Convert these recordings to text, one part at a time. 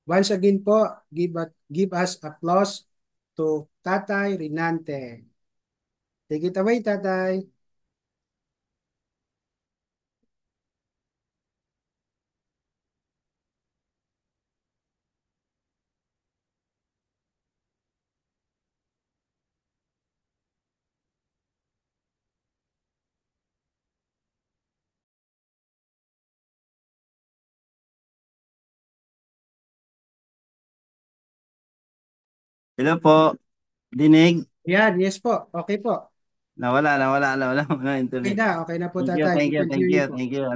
Once again po, give us applause to Tatay Rinante. Take it away, Tatay. Hello po, dinig. Yan, yes po. Okay po. Nawala Okay internet. na, okay na po, Thank you, Tatay. thank We you, can thank hear you you, po. thank you.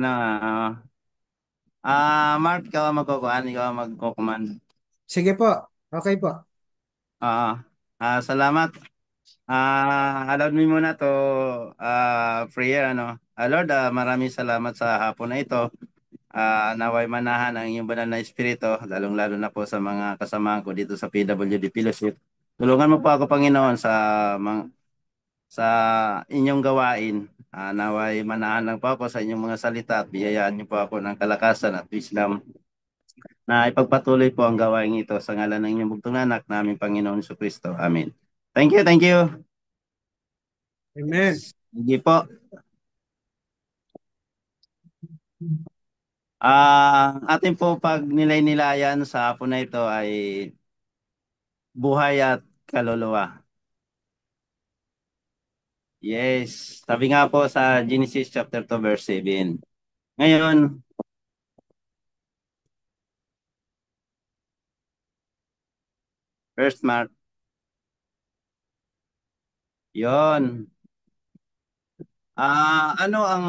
Mark, ikaw ang magkukuhan, ikaw ang magkukuman. Sige po. Okay po. Ah, salamat. Allowed me muna to prayer, ano. Lord, maraming salamat sa hapon na ito. Naway manahan ang iyong banal na espiritu, lalong-lalo na po sa mga kasamahan ko dito sa PWD Fellowship. Tulungan mo po ako, Panginoon, sa inyong gawain. Naway manahan lang po ako sa inyong mga salita at biyayaan niyo po ako ng kalakasan at wisdom na ipagpatuloy po ang gawain ito sa ngalan ng inyong bugtong na anak naming Panginoon Kristo. Amen. Thank you, thank you. Amen. Sige po. Atin po pag nilay-nilayan sa hapon na ito ay buhay at kaluluwa. Yes, sabi nga po sa Genesis chapter 2 verse 7. Ngayon, first Mark, yon. Ano ang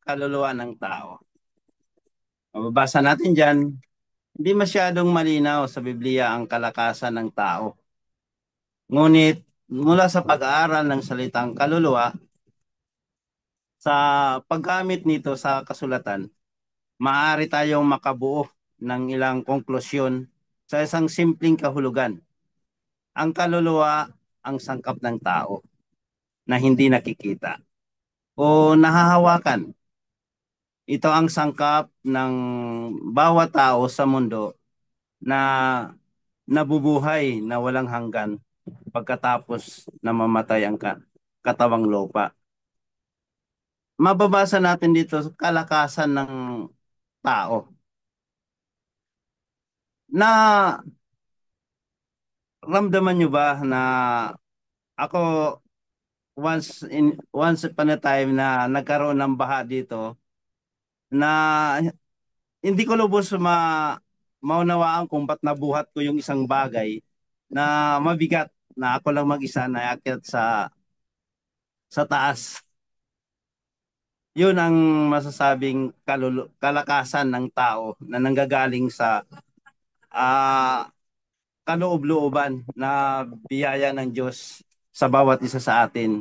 kaluluwa ng tao? Mababasa natin dyan, hindi masyadong malinaw sa Biblia ang kalakasan ng tao. Ngunit mula sa pag-aaral ng salitang kaluluwa, sa paggamit nito sa kasulatan, maaari tayong makabuo ng ilang konklusyon sa isang simpleng kahulugan. Ang kaluluwa ang sangkap ng tao na hindi nakikita o nahahawakan. Ito ang sangkap ng bawat tao sa mundo na nabubuhay na walang hanggan pagkatapos na mamatay ang katawang lupa. Mababasa natin dito kalakasan ng tao na ramdaman nyo ba na ako once upon a time na nagkaroon ng baha dito na hindi ko lubos maunawaan kung ba't nabuhat ko yung isang bagay na mabigat na ako lang mag-isa na aakyat sa taas. Yun ang masasabing kalakasan ng tao na nanggagaling sa ah, kaloob-looban na biyaya ng Diyos sa bawat isa sa atin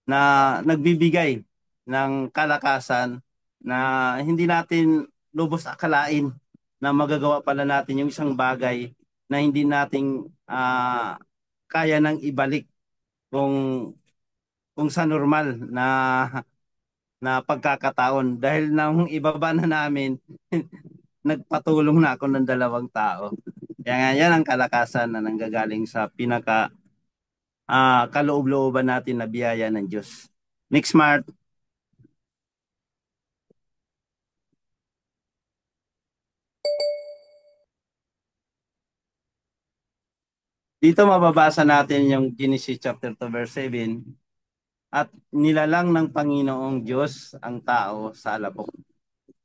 na nagbibigay ng kalakasan na hindi natin lubos akalain na magagawa pala natin yung isang bagay na hindi nating kaya nang ibalik kung sa normal na pagkakataon dahil nang ibaba na namin nagpatulong na ako ng dalawang tao. Kaya nga yan ang kalakasan na nanggagaling sa pinaka kaloob-looban natin na biyaya ng Diyos. Next, Smart. Dito mababasa natin yung Genesis chapter 2 verse 7. At nilalang ng Panginoong Diyos ang tao sa alabok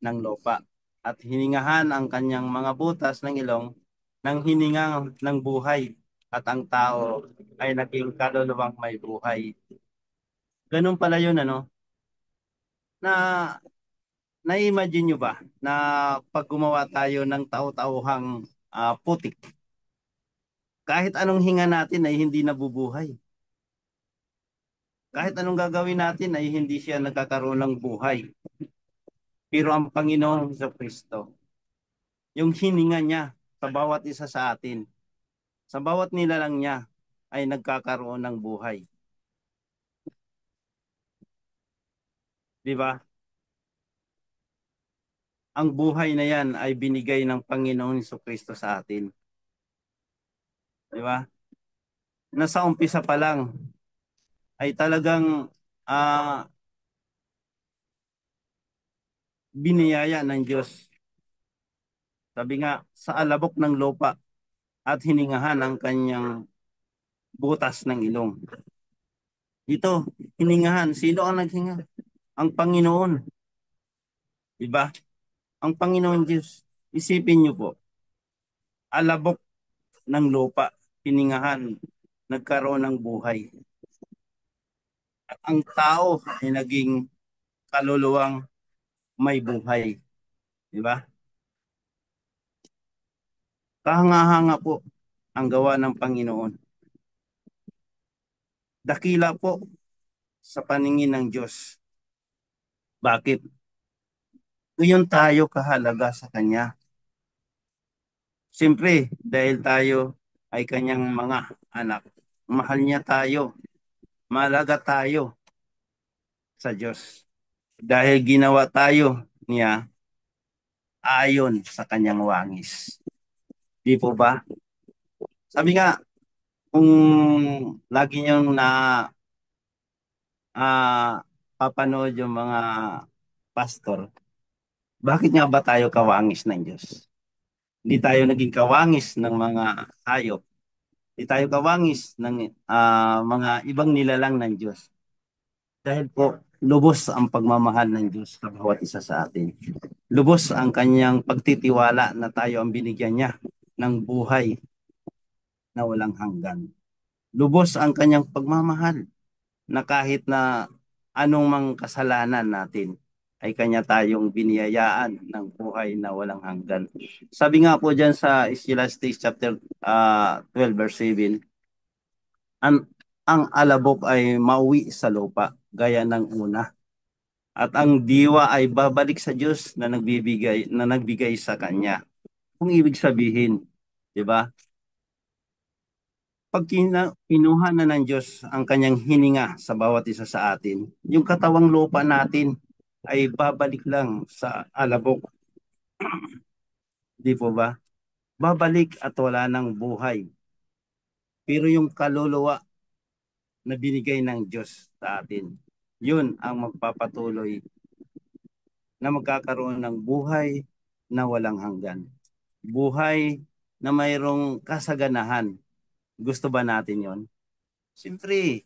ng lupa at hiningahan ang kanyang mga butas ng ilong ng hininga ng buhay at ang tao ay naging kaluluwang may buhay. Ganun pala yun, ano, na na-imagine nyo ba na pag gumawa tayo ng tau-tauhang putik, kahit anong hinga natin ay hindi nabubuhay. Kahit anong gagawin natin ay hindi siya nagkakaroon ng buhay. Pero ang Panginoong Kristo, yung hininga niya sa bawat isa sa atin, sa bawat nilalang niya ay nagkakaroon ng buhay. Di ba? ang buhay na yan ay binigay ng Panginoong Jesucristo sa atin. Di ba? Nasa umpisa pa lang ay talagang ah, biniyaya ng Diyos. Sabi nga, sa alabok ng lupa at hiningahan ang kanyang butas ng ilong. Dito, hiningahan. Sino ang naghinga? Ang Panginoon. Diba? Ang Panginoon Diyos. Isipin niyo po, alabok ng lupa, hiningahan, nagkaroon ng buhay. At ang tao ay naging kaluluwang may buhay. Diba? Kahanga-hanga po ang gawa ng Panginoon. Dakila po sa paningin ng Diyos. Bakit? Ngayon tayo kahalaga sa Kanya. Siyempre, dahil tayo ay Kanyang mga anak. Mahal niya tayo. Mahalaga tayo sa Diyos. Dahil ginawa tayo niya ayon sa Kanyang wangis. Di po ba? Sabi nga, kung lagi niyong papanood yung mga pastor, bakit nga ba tayo kawangis ng Diyos? Hindi tayo naging kawangis ng mga hayop. Hindi tayo kawangis ng mga ibang nilalang ng Diyos. Dahil po, lubos ang pagmamahal ng Diyos sa bawat isa sa atin. Lubos ang kanyang pagtitiwala na tayo ang binigyan niya ng buhay na walang hanggan. Lubos ang kanyang pagmamahal na kahit na anong mang kasalanan natin ay kanya tayong biniyayaan ng buhay na walang hanggan. Sabi nga po dyan sa Ecclesiastes chapter 12 verse 7, ang alabok ay mauwi sa lupa gaya ng una. At ang diwa ay babalik sa Diyos na nagbigay sa kanya. Kung ibig sabihin, 'di ba? Pag kinuha na ng Diyos ang kanyang hininga sa bawat isa sa atin, yung katawang lupa natin ay babalik lang sa alabok. Di po ba? Babalik at wala ng buhay. Pero yung kaluluwa na binigay ng Diyos sa atin, yun ang magpapatuloy na magkakaroon ng buhay na walang hanggan. Buhay na mayroong kasaganahan. Gusto ba natin yon? Siyempre,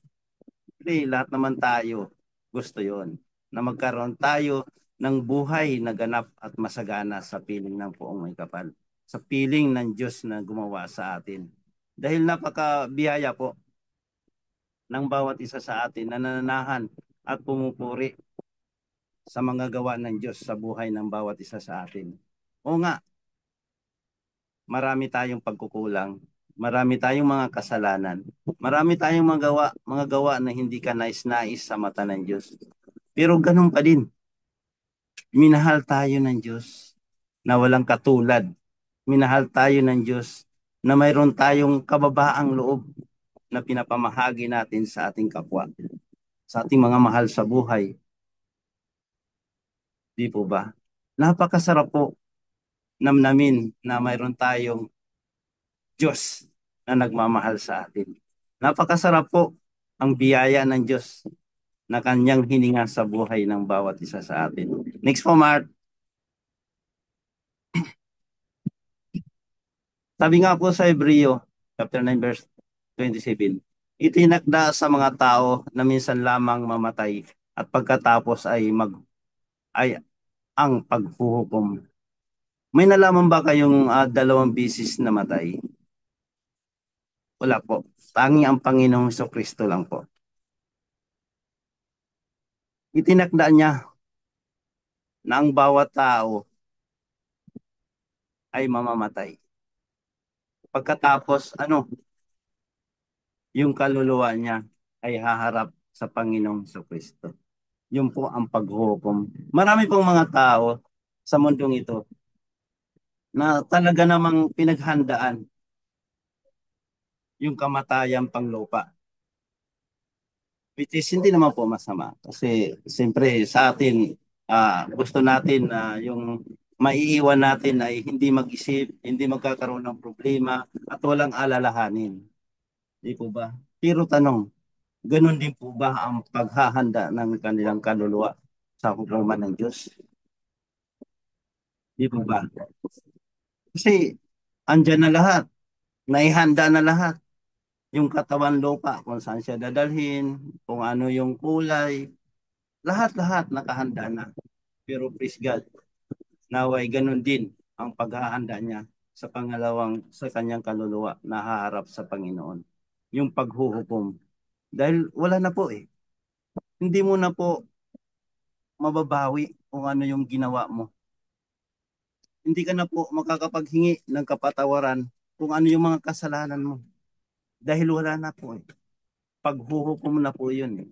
lahat naman tayo gusto yon na magkaroon tayo ng buhay na ganap at masagana sa piling ng Poong May Kapal, sa piling ng Diyos na gumawa sa atin. Dahil napakabiyaya po ng bawat isa sa atin na nananahan at pumupuri sa mga gawa ng Diyos sa buhay ng bawat isa sa atin. O nga, marami tayong pagkukulang, marami tayong mga kasalanan, marami tayong mga gawa na hindi ka nais-nais sa mata ng Diyos. Pero ganun pa din, minahal tayo ng Diyos na walang katulad. Minahal tayo ng Diyos na mayroon tayong kababaang loob na pinapamahagi natin sa ating kapwa, sa ating mga mahal sa buhay. Di po ba? Napakasarap po namnamin na mayroon tayong Diyos na nagmamahal sa atin. Napakasarap po ang biyaya ng Diyos na kanyang hininga sa buhay ng bawat isa sa atin. Next po, Mark. Sabi nga po sa Hebreo, chapter 9, verse 27, itinakda sa mga tao na minsan lamang mamatay at pagkatapos ay ang paghuhukom. May nalaman ba kayong dalawang bisis na matay? Wala po. Tanging ang Panginoong Jesucristo lang po. Itinakda niya na ang bawat tao ay mamamatay. Pagkatapos, yung kaluluwa niya ay haharap sa Panginoong Jesucristo. Yun po ang paghuhukom. Marami pong mga tao sa mundong ito na talaga namang pinaghandaan yung kamatayan panglupa. Which is hindi naman po masama. Kasi siyempre sa atin, gusto natin na yung maiiwan natin ay hindi mag-isip, hindi magkakaroon ng problema, at walang alalahanin. Di po ba? Pero tanong, ganun din po ba ang paghahanda ng kanilang kaluluwa sa hukuman ng Diyos? Di po ba? Kasi andyan na lahat, naihanda na lahat. Yung katawan lupa, kung saan siya dadalhin, kung ano yung kulay, lahat-lahat nakahanda na. Pero praise God, naway ganun din ang paghahanda niya sa kanyang kaluluwa na haharap sa Panginoon. Yung paghuhukom. Dahil wala na po eh. Hindi mo na po mababawi kung ano yung ginawa mo. Hindi ka na po makakapaghingi ng kapatawaran kung ano yung mga kasalanan mo. Dahil wala na po eh. Paghuhukom na po yun eh.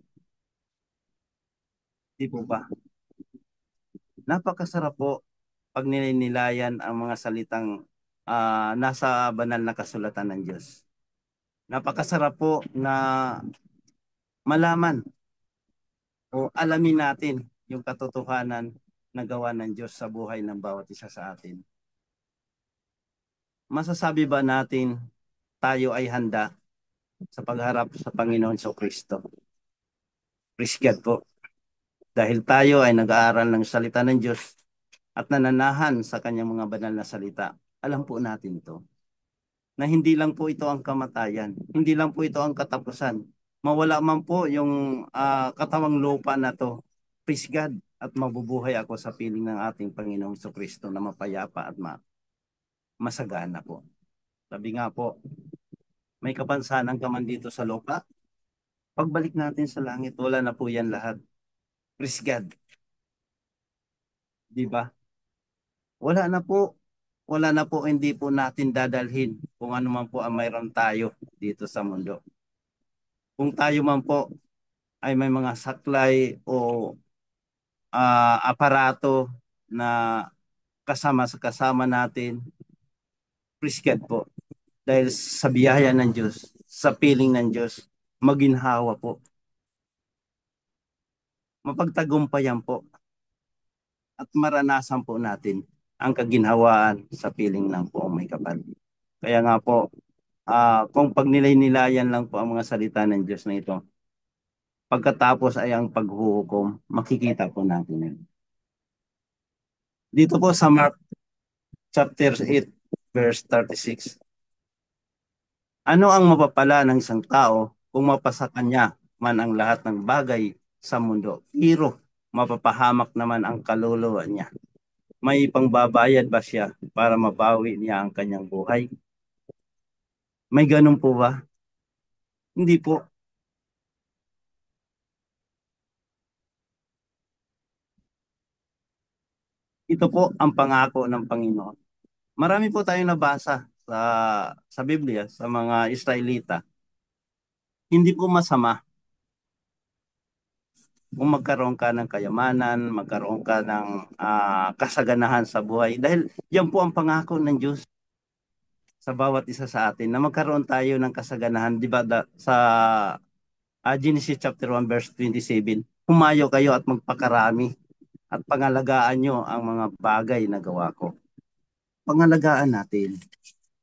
Di po ba? Napakasarap po pag nilinilayan ang mga salitang nasa banal na kasulatan ng Diyos. Napakasarap po na malaman o alamin natin yung katotohanan na gawa ng Diyos sa buhay ng bawat isa sa atin. Masasabi ba natin tayo ay handa sa pagharap sa Panginoon sa Kristo? Praise God po. Dahil tayo ay nag-aaral ng salita ng Diyos at nananahan sa kanyang mga banal na salita. Alam po natin to na hindi lang po ito ang kamatayan, hindi lang po ito ang katapusan. Mawala man po yung katawang lupa na to, praise God, at mabubuhay ako sa piling ng ating Panginoong Kristo na mapayapa at masagana po. Sabi nga po, may kapansanan ka man dito sa lupa, pagbalik natin sa langit, wala na po yan lahat. Praise God, di ba? Wala na po, wala na po, hindi po natin dadalhin kung ano man po ang mayroon tayo dito sa mundo. Kung tayo man po ay may mga saklay o aparato na kasama sa kasama natin, praise God po. Dahil sa biyaya ng Diyos, sa piling ng Diyos, maginhawa po. Mapagtagumpayan po at maranasan po natin ang kaginhawaan sa piling ng poong may kapal. Kaya nga po, kung pagnilay-nilayan lang po ang mga salita ng Diyos na ito, pagkatapos ay ang paghuhukom, makikita po natin yan. Dito po sa Mark chapter 8, verse 36. Ano ang mapapala ng isang tao kung mapasa kanya man ang lahat ng bagay sa mundo? Pero mapapahamak naman ang kaluluwa niya. May pangbabayad ba siya para mabawi niya ang kanyang buhay? May ganun po ba? Hindi po. Ito po ang pangako ng Panginoon. Marami po tayong nabasa sa Biblia, sa mga Israelita. Hindi po masama kung magkaroon ka ng kayamanan, magkaroon ka ng kasaganahan sa buhay. Dahil yan po ang pangako ng Diyos sa bawat isa sa atin na magkaroon tayo ng kasaganahan. Di ba sa Genesis chapter 1 verse 27, humayo kayo at magpakarami at pangalagaan nyo ang mga bagay na gawa ko. Pangalagaan natin.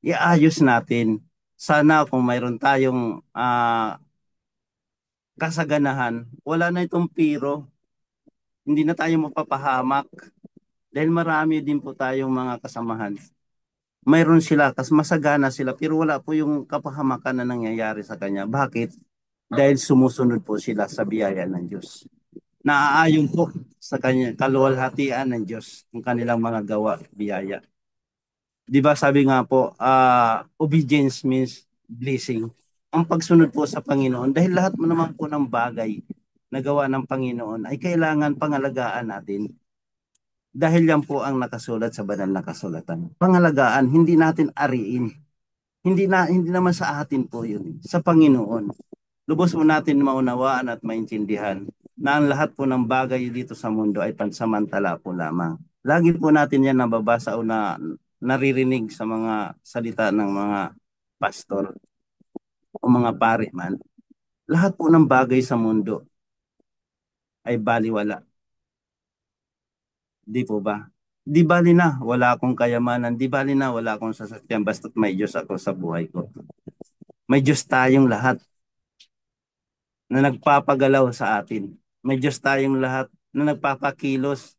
Iayos natin. Sana kung mayroon tayong kasaganahan, wala na itong piro. Hindi na tayo mapapahamak dahil marami din po tayong mga kasamahan. Mayroon sila, kas masagana sila, pero wala po yung kapahamakan na nangyayari sa kanya. Bakit? Dahil sumusunod po sila sa biyaya ng Diyos. Naaayon po sa kanya, kaluwalhatian ng Diyos, ang kanilang mga gawa, biyaya. Di ba sabi nga po, obedience means blessing. Ang pagsunod po sa Panginoon, dahil lahat mo naman po ng bagay na gawa ng Panginoon ay kailangan pangalagaan natin. Dahil yan po ang nakasulat sa banal na kasulatan. Pangalagaan, hindi natin ariin. Hindi naman sa atin po yun. Sa Panginoon. Lubos mo natin maunawaan at maintindihan na ang lahat po ng bagay dito sa mundo ay pansamantala po lamang. Lagi po natin yan nababasa o naririnig sa mga salita ng mga pastor o mga pare man. Lahat po ng bagay sa mundo ay baliwala. Di po ba? Di bali na, wala akong kayamanan, di bali na, wala akong sasakyan, basta't may Diyos ako sa buhay ko. May Diyos tayong lahat na nagpapagalaw sa atin. May Diyos tayong lahat na nagpapakilos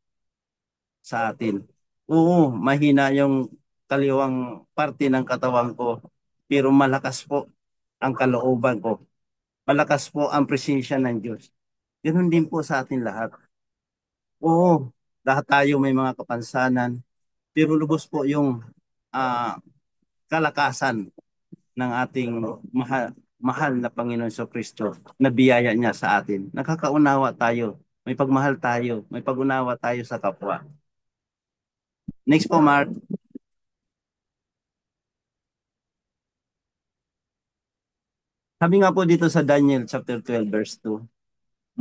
sa atin. Oo, mahina yung kaliwang parte ng katawan ko, pero malakas po ang kalooban ko. Malakas po ang presensya ng Diyos. Ganun din po sa atin lahat. Oo, lahat tayo may mga kapansanan, pero lubos po yung ah, kalakasan ng ating mahal na Panginoon sa Kristo na biyaya niya sa atin. Nakakaunawa tayo, may pagmahal tayo, may pag-unawa tayo sa kapwa. Next po, Mark. Sabi nga po dito sa Daniel chapter 12 verse 2,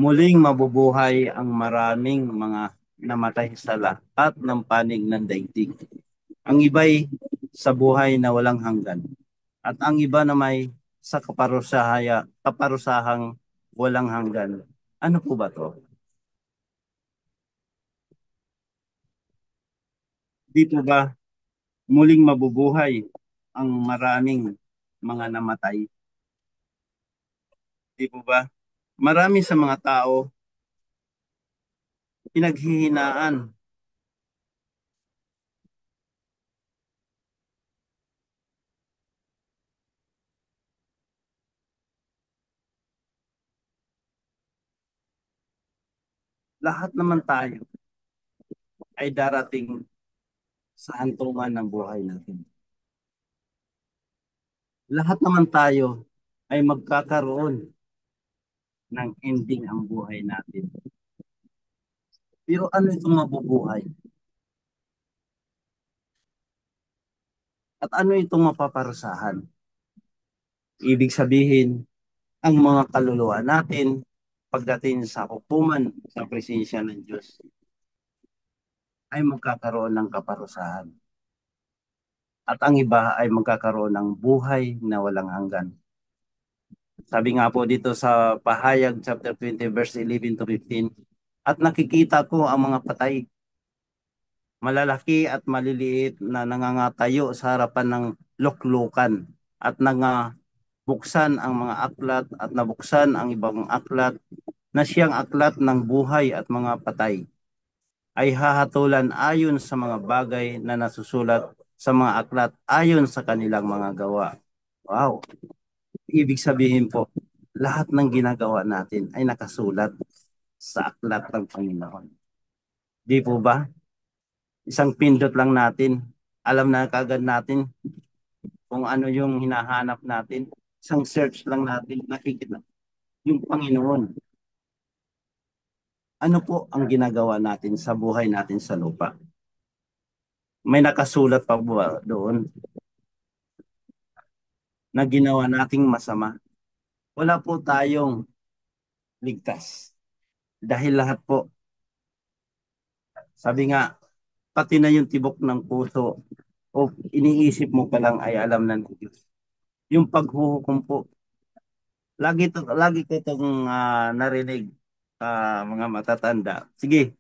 muling mabubuhay ang maraming mga namatay sa lahat ng panig ng daigdig. Ang iba'y sa buhay na walang hanggan. At ang iba na may sa kaparusahang walang hanggan. Ano po ba to? Di po ba muling mabubuhay ang maraming mga namatay? Di po ba? Marami sa mga tao pinaghihinaan. Lahat naman tayo ay darating sa hantungan ng buhay natin. Lahat naman tayo ay magkakaroon ng ending ang buhay natin. Pero ano itong mabubuhay? At ano itong mapaparusahan? Ibig sabihin, ang mga kaluluwa natin pagdating sa hukuman sa presensya ng Diyos ay magkakaroon ng kaparusahan. At ang iba ay magkakaroon ng buhay na walang hanggan. Sabi nga po dito sa Pahayag chapter 20 verse 11 to 15, at nakikita ko ang mga patay, malalaki at maliliit na nangangatayo sa harapan ng luklukan at buksan ang mga aklat at nabuksan ang ibang aklat na siyang aklat ng buhay at mga patay ay hahatulan ayon sa mga bagay na nasusulat sa mga aklat ayon sa kanilang mga gawa. Wow! Ibig sabihin po, lahat ng ginagawa natin ay nakasulat sa aklat ng Panginoon. Di po ba? Isang pindot lang natin, alam na kagad natin kung ano yung hinahanap natin. Isang search lang natin, nakikita yung Panginoon. Ano po ang ginagawa natin sa buhay natin sa lupa? May nakasulat pa ba doon na ginawa nating masama? Wala po tayong ligtas. Dahil lahat po, sabi nga, pati na yung tibok ng puso o iniisip mo pa lang ay alam na ng Diyos. Yung paghuhukom po, lagi ko itong narinig sa mga matatanda. Sige,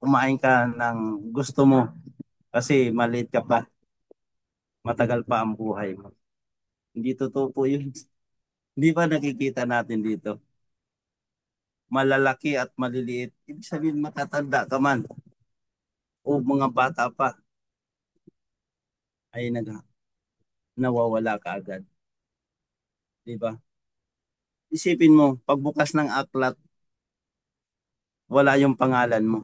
kumain ka ng gusto mo kasi maliit ka pa, matagal pa ang buhay mo. Hindi totoo po yun. Hindi ba nakikita natin dito? Malalaki at maliliit. Ibig sabihin matatanda ka man o mga bata pa ay nawawala ka agad. Di ba? Isipin mo, pagbukas ng aklat, wala yung pangalan mo.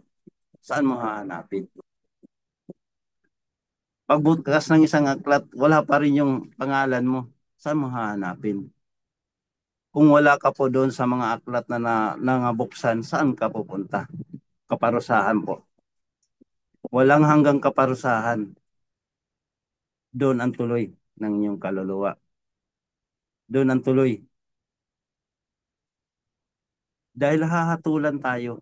Saan mo hahanapin? Pagbukas ng isang aklat, wala pa rin yung pangalan mo. Saan mo hahanapin? Kung wala ka po doon sa mga aklat nangabuksan, saan ka pupunta? Kaparusahan po. Walang hanggang kaparusahan. Doon ang tuloy ng inyong kaluluwa. Doon ang tuloy. Dahil hahatulan tayo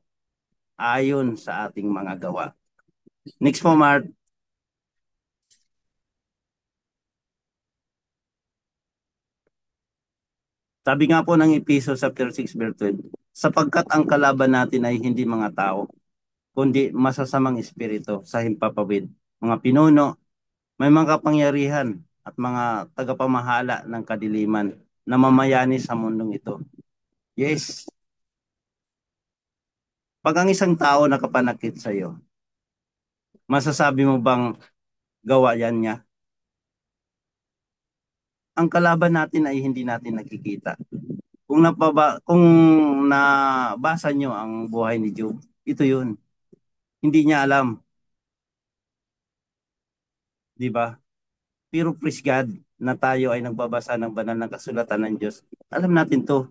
ayon sa ating mga gawa. Next po, Mark. Sabi nga po ng Ephesians chapter 6 verse 12, sapagkat ang kalaban natin ay hindi mga tao, kundi masasamang espiritu sa himpapawid. Mga pinuno, may mga kapangyarihan at mga tagapamahala ng kadiliman na mamayani sa mundong ito. Yes, pag ang isang tao nakapanakit sa iyo, masasabi mo bang gawa yan niya? Ang kalaban natin ay hindi natin nakikita. Kung nabasa nyo ang buhay ni Job, ito yun. Hindi niya alam, di ba? Pero praise God na tayo ay nagbabasa ng banal ng kasulatan ng Diyos. Alam natin to,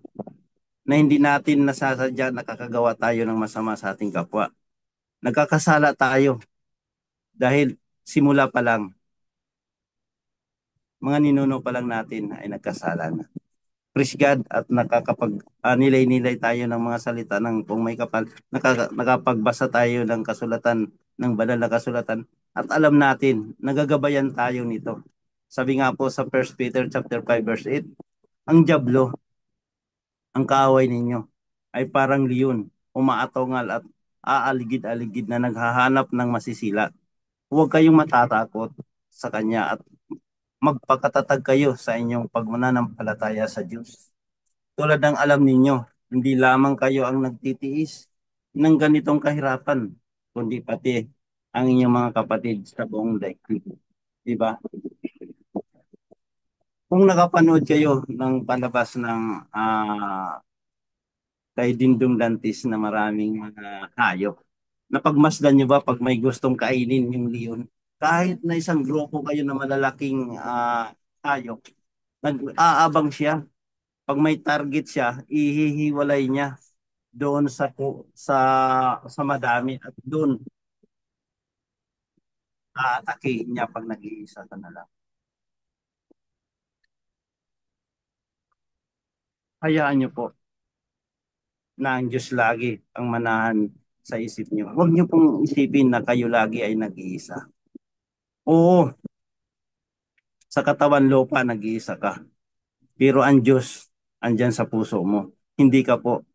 na hindi natin nasasadya nakakagawa tayo ng masama sa ating kapwa. Nagkakasala tayo dahil simula pa lang, mga ninuno pa lang natin ay nagkasala na. Praise God at nilay-nilay tayo ng mga salita ng kung may kapal, nakapagbasa tayo ng kasulatan, ng banal na kasulatan, at alam natin, nagagabayan tayo nito. Sabi nga po sa 1 Peter chapter 5 verse 8, ang diablo, ang kaaway ninyo, ay parang leon, umaatongal at aaligid-aligid na naghahanap ng masisila. Huwag kayong matatakot sa kanya at magpakatatag kayo sa inyong pagmananampalataya sa Diyos. Tulad ng alam ninyo, hindi lamang kayo ang nagtitiis ng ganitong kahirapan, kundi pati ang inyong mga kapatid sa buong daigdig. Diba? Kung nakapanood kayo ng palabas ng kay Dingdong Dantes na maraming mga hayop, napagmasdan nyo ba pag may gustong kainin yung leon? Kahit na isang grupo kayo na malalaking hayop, nag-aabang siya. Pag may target siya, ihihiwalay niya doon sa sa madami at doon aatake niya pag nag-iisa ka na lang. Hayaan niyo po na ang Diyos lagi ang manahan sa isip niyo. Huwag niyo pong isipin na kayo lagi ay nag-iisa. Oo, sa katawan lupa nag-iisa ka. Pero ang Diyos andyan sa puso mo. Hindi ka po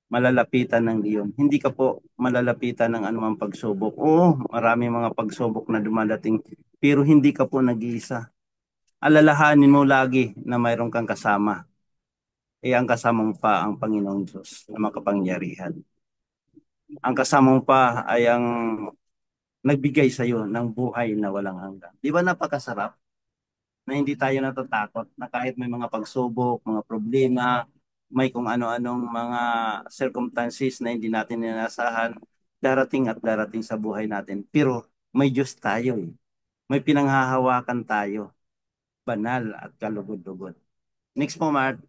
malalapitan ng leon. Hindi ka po malalapitan ng anumang pagsubok. Oo, marami mga pagsubok na dumadating. Pero hindi ka po nag-iisa. Alalahanin mo lagi na mayroon kang kasama. Ang kasama mo pa ang Panginoong Diyos na makapangyarihan. Ang kasama mo pa ay ang nagbigay sa iyo ng buhay na walang hanggan. Di ba napakasarap na hindi tayo natatakot na kahit may mga pagsubok, mga problema, may kung ano-anong mga circumstances na hindi natin inasahan, darating at darating sa buhay natin. Pero may Diyos tayo eh. May pinanghahawakan tayo, banal at kalugod-lugod. Next po, Mark.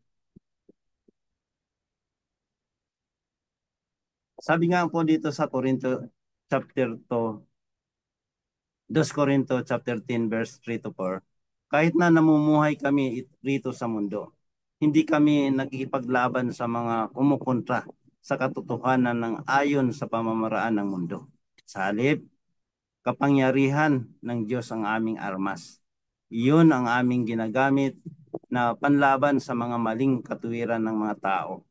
Sabi nga po dito sa Corinto chapter 2, 2 Corinto chapter 10 verse 3 to 4. Kahit na namumuhay kami rito sa mundo, hindi kami nagkikipaglaban sa mga kumukontra sa katotohanan ng ayon sa pamamaraan ng mundo. Sa halip, kapangyarihan ng Diyos ang aming armas. Iyon ang aming ginagamit na panlaban sa mga maling katuwiran ng mga tao,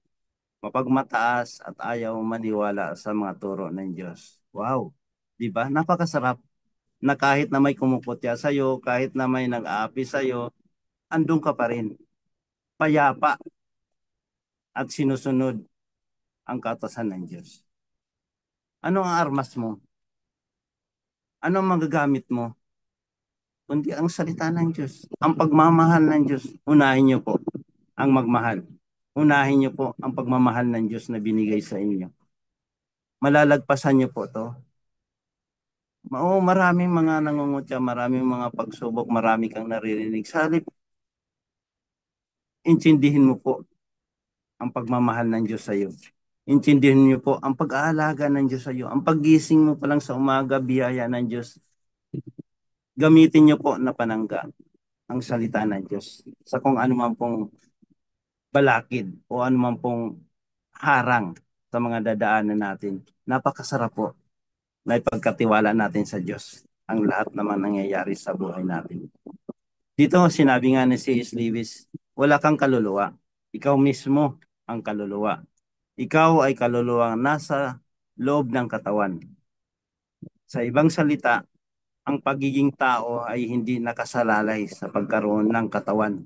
mapagmataas at ayaw maniwala sa mga turo ng Diyos. Wow! Di ba? Napakasarap na kahit na may kumukutya sa'yo, kahit na may nag-aapi sa'yo, andun ka pa rin. Payapa at sinusunod ang kautosan ng Diyos. Ano ang armas mo? Ano ang magagamit mo? Kundi ang salita ng Diyos. Ang pagmamahal ng Diyos. Unahin niyo po ang magmahal. Unahin niyo po ang pagmamahal ng Diyos na binigay sa inyo. Malalagpasan niyo po to. Oo, maraming mga nangungutya, maraming mga pagsubok, marami kang naririnig. Sa halip, intindihin mo po ang pagmamahal ng Diyos sa iyo. Intindihin niyo po ang pag-aalaga ng Diyos sa iyo. Ang paggising mo pa lang sa umaga, biyaya ng Diyos. Gamitin niyo po na panangga ang salita ng Diyos sa kung ano man pong balakid o ano man pong harang sa mga dadaanan natin. Napakasarap po na ipagkatiwala natin sa Diyos ang lahat naman nangyayari sa buhay natin. Dito sinabi nga ni C.S. Lewis, wala kang kaluluwa. Ikaw mismo ang kaluluwa. Ikaw ay kaluluwang nasa loob ng katawan. Sa ibang salita, ang pagiging tao ay hindi nakasalalay sa pagkaroon ng katawan.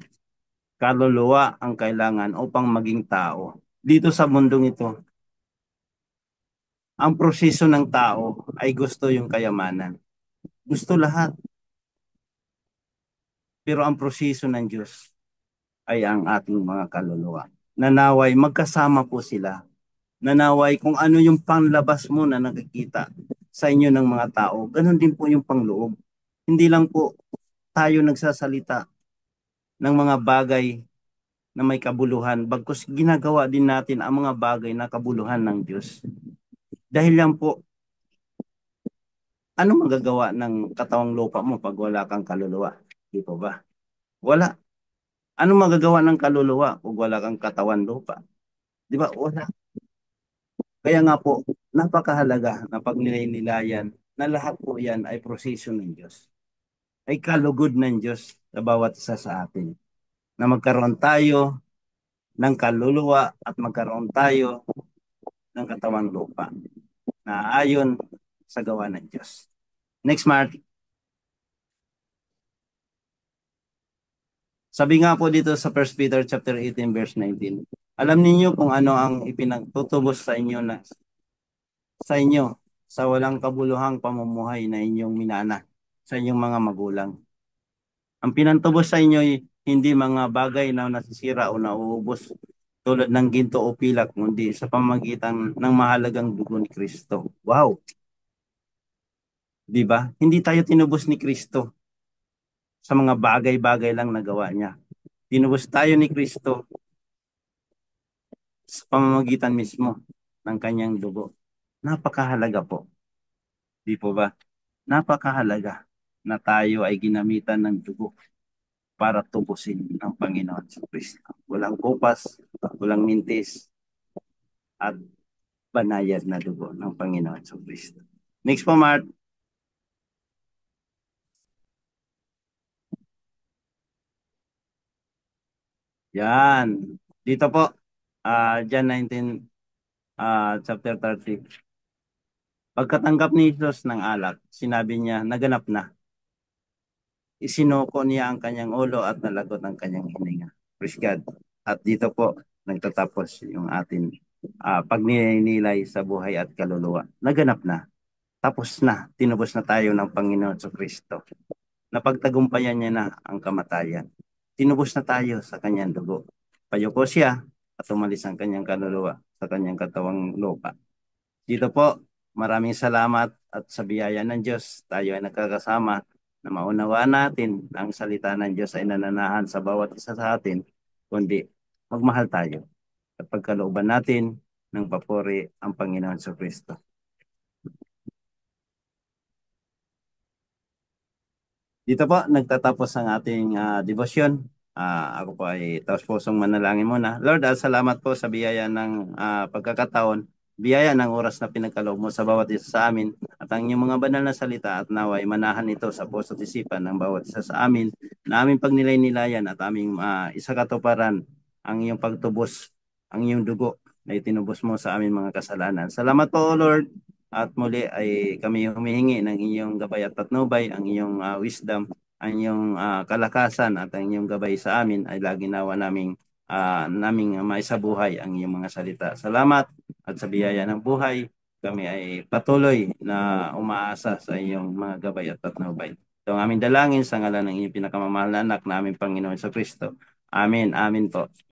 Kaluluwa ang kailangan upang maging tao. Dito sa mundong ito, ang proseso ng tao ay gusto yung kayamanan. Gusto lahat. Pero ang proseso ng Diyos ay ang ating mga kaluluwa. Nanaway magkasama po sila. Nanaway kung ano yung panlabas mo na nakikita sa inyo ng mga tao, ganun din po yung pangloob. Hindi lang po tayo nagsasalita ng mga bagay na may kabuluhan, bagkus ginagawa din natin ang mga bagay na kabuluhan ng Diyos. Dahil yan po, ano magagawa ng katawang lupa mo pag wala kang kaluluwa? Di po ba? Wala. Ano magagawa ng kaluluwa kung wala kang katawan lupa? Di ba? Wala. Kaya nga po, napakahalaga na pagnilay-nilayan na lahat po yan ay proseso ng Diyos. Ay kalugod ng Diyos sa bawat isa sa atin. Na magkaroon tayo ng kaluluwa at magkaroon tayo ng katawang lupa na ayon sa gawa ng Diyos. Next, Mark. Sabi nga po dito sa 1 Peter chapter 18 verse 19. Alam niyo kung ano ang ipinagtutubos sa inyo sa walang kabuluhang pamumuhay na inyong minana sa inyong mga magulang. Ang pinantubos sa inyo ay hindi mga bagay na nasisira o nauubos tulad ng ginto o pilak, kundi sa pamagitan ng mahalagang dugo ni Kristo. Wow! Di ba? Hindi tayo tinubos ni Kristo sa mga bagay-bagay lang na gawa niya. Tinubos tayo ni Kristo sa pamamagitan mismo ng kanyang dugo. Napakahalaga po. Di po ba? Napakahalaga na tayo ay ginamitan ng dugo para tubusin ng Panginoon sa Kristo. Walang kupas, walang mintis, at banayad na dugo ng Panginoon sa Kristo. Next po, Mark. Yan. Dito po, John 19, chapter 30. Pagkatanggap ni Jesus ng alak, sinabi niya, naganap na. Isinuko niya ang kanyang ulo at nalagot ang kanyang hininga. Praise God. At dito po, nagtatapos yung atin pagninilay sa buhay at kaluluwa. Naganap na. Tapos na. Tinubos na tayo ng Panginoon sa Kristo. Napagtagumpayan niya na ang kamatayan. Tinubos na tayo sa kanyang dugo. Payuko siya at umalis ang kanyang kaluluwa sa kanyang katawang lupa. Dito po, maraming salamat at sa biyaya ng Diyos, tayo ay nagkakasama na maunawaan natin na ang salita ng Diyos ay nananahan sa bawat isa sa atin, kundi magmahal tayo at pagkalooban natin ng papuri ang Panginoon sa Kristo. Dito po, nagtatapos ang ating devotion. Ako po ay taos-pusong manalangin muna. Lord, salamat po sa biyaya ng pagkakataon, biyaya ng oras na pinagkaloob mo sa bawat isa sa amin at ang inyong mga banal na salita at naway manahan ito sa puso at isipan ng bawat isa sa amin na aming pagnilay-nilayan at aming isakatuparan ang iyong pagtubos, ang iyong dugo na itinubos mo sa aming mga kasalanan. Salamat po, Lord. At muli ay kami humihingi ng inyong gabay at patnubay, ang iyong wisdom, ang iyong kalakasan at ang iyong gabay sa amin ay lagi nawa naming maisabuhay ang iyong mga salita. Salamat at sa biyaya ng buhay, kami ay patuloy na umaasa sa iyong mga gabay at patnubay. Ito ang aming dalangin sa ngalan ng iyong pinakamamahal na anak na aming Panginoon sa Kristo. Amen. Amen po.